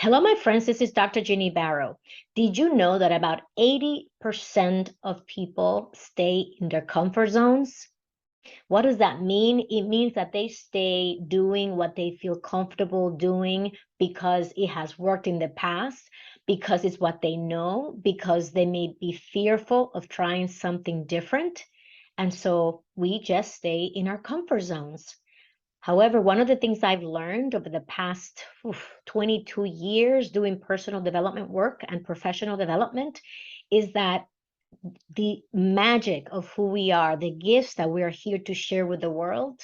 Hello, my friends. This is Dr. Ginny Barrow. Did you know that about 80% of people stay in their comfort zones? What does that mean? It means that they stay doing what they feel comfortable doing because it has worked in the past, because it's what they know, because they may be fearful of trying something different. And so we just stay in our comfort zones. However, one of the things I've learned over the past 22 years doing personal development work and professional development is that the magic of who we are, the gifts that we are here to share with the world,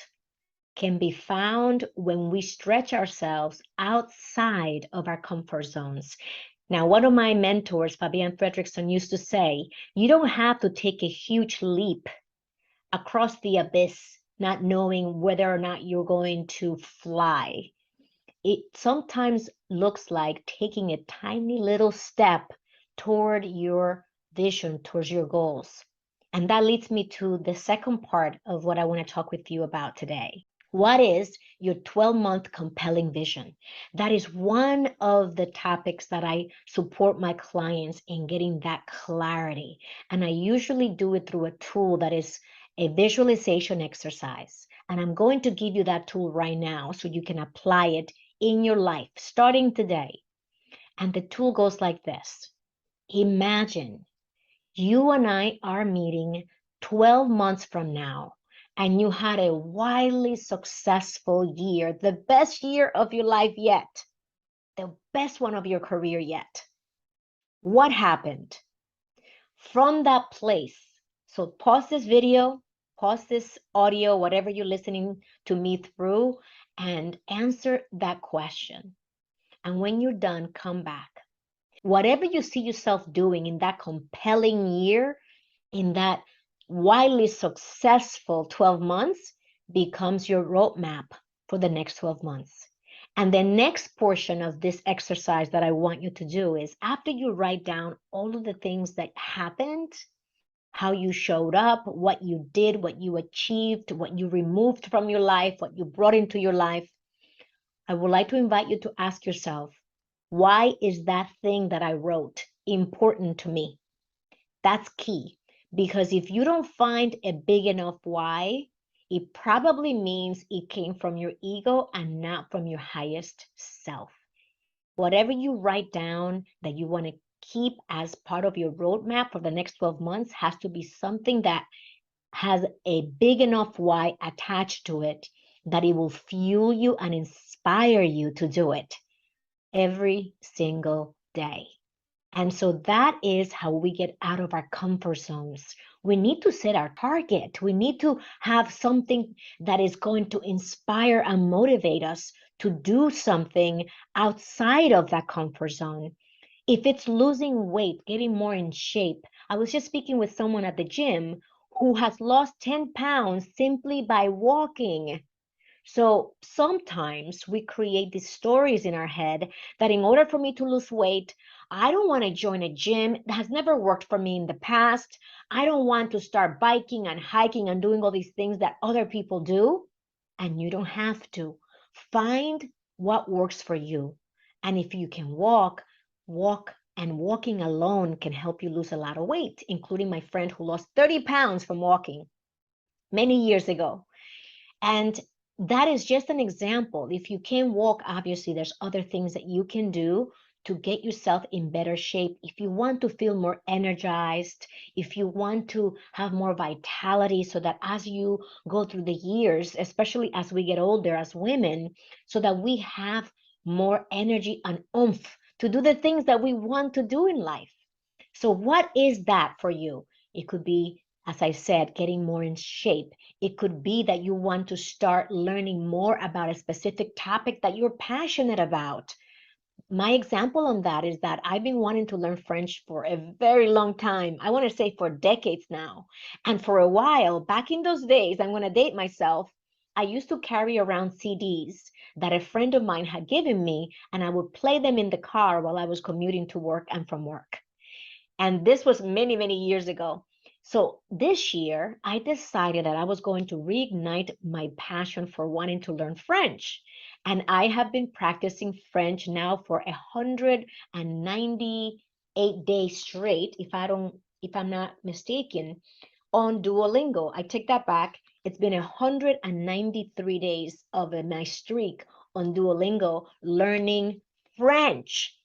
can be found when we stretch ourselves outside of our comfort zones. Now, one of my mentors, Fabian Fredrickson, used to say, you don't have to take a huge leap across the abyss, not knowing whether or not you're going to fly. It sometimes looks like taking a tiny little step toward your vision, towards your goals. And that leads me to the second part of what I want to talk with you about today. What is your 12-month compelling vision? That is one of the topics that I support my clients in getting that clarity. And I usually do it through a tool that is a visualization exercise. And I'm going to give you that tool right now so you can apply it in your life starting today. And the tool goes like this. Imagine you and I are meeting 12 months from now, and you had a wildly successful year, the best year of your life yet, the best one of your career yet. What happened? From that place, so pause this video, pause this audio, whatever you're listening to me through, and answer that question. And when you're done, come back. Whatever you see yourself doing in that compelling year, in that wildly successful 12 months, becomes your roadmap for the next 12 months. And the next portion of this exercise that I want you to do is after you write down all of the things that happened, how you showed up, what you did, what you achieved, what you removed from your life, what you brought into your life, I would like to invite you to ask yourself, why is that thing that I wrote important to me? That's key, because if you don't find a big enough why, it probably means it came from your ego and not from your highest self. Whatever you write down that you want to keep as part of your roadmap for the next 12 months has to be something that has a big enough why attached to it that it will fuel you and inspire you to do it every single day. And so that is how we get out of our comfort zones. We need to set our target. We need to have something that is going to inspire and motivate us to do something outside of that comfort zone. If it's losing weight, getting more in shape. I was just speaking with someone at the gym who has lost 10 pounds simply by walking. So sometimes we create these stories in our head that in order for me to lose weight, I don't want to join a gym that has never worked for me in the past. I don't want to start biking and hiking and doing all these things that other people do. And you don't have to. Find what works for you. And if you can walk, walk. And walking alone can help you lose a lot of weight, including my friend who lost 30 pounds from walking many years ago. And that is just an example. If you can walk, obviously there's other things that you can do to get yourself in better shape. If you want to feel more energized, if you want to have more vitality so that as you go through the years, especially as we get older as women, so that we have more energy and oomph to do the things that we want to do in life. So what is that for you? It could be, as I said, getting more in shape. It could be that you want to start learning more about a specific topic that you're passionate about. My example on that is that I've been wanting to learn French for a very long time. I want to say for decades now. And for a while, back in those days, I'm going to date myself, I used to carry around CDs that a friend of mine had given me, and I would play them in the car while I was commuting to work and from work. And this was many, many years ago. So this year, I decided that I was going to reignite my passion for wanting to learn French. And I have been practicing French now for 198 days straight, if I'm not mistaken, on Duolingo. I take that back. It's been 193 days of my streak on Duolingo learning French.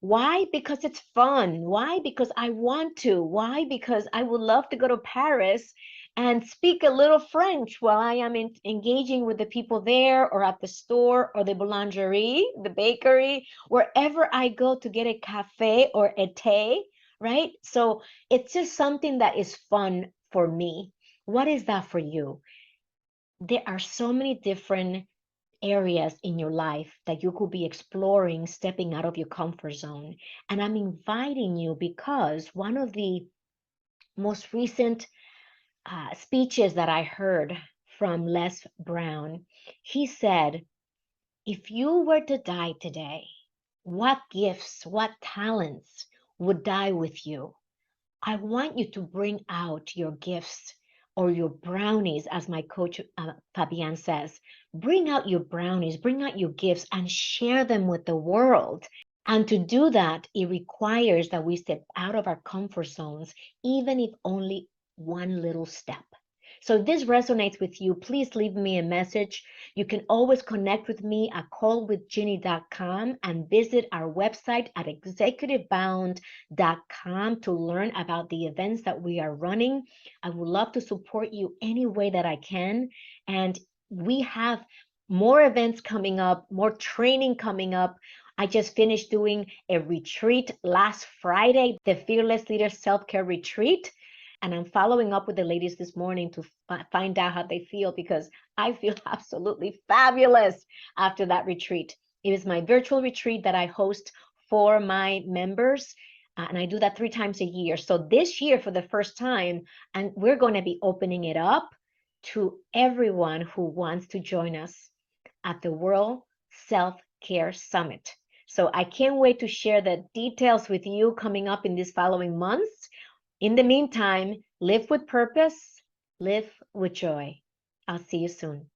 Why? Because it's fun. Why? Because I want to. Why? Because I would love to go to Paris and speak a little French while I am engaging with the people there or at the store or the boulangerie, the bakery, wherever I go to get a cafe or a tea, right? So it's just something that is fun for me. What is that for you? There are so many different areas in your life that you could be exploring, stepping out of your comfort zone. And I'm inviting you because one of the most recent speeches that I heard from Les Brown, he said, if you were to die today, what gifts, what talents would die with you? I want you to bring out your gifts or your brownies, as my coach Fabian says. Bring out your brownies, bring out your gifts, and share them with the world. And to do that, it requires that we step out of our comfort zones, even if only one little step. So if this resonates with you, please leave me a message. You can always connect with me at callwithginny.com and visit our website at executivebound.com to learn about the events that we are running. I would love to support you any way that I can. And we have more events coming up, more training coming up. I just finished doing a retreat last Friday, the Fearless Leader Self-Care Retreat. And I'm following up with the ladies this morning to find out how they feel because I feel absolutely fabulous after that retreat. It is my virtual retreat that I host for my members. And I do that 3 times a year. So this year, for the first time, and we're going to be opening it up to everyone who wants to join us at the World Self-Care Summit. So I can't wait to share the details with you coming up in these following months. In the meantime, live with purpose, live with joy. I'll see you soon.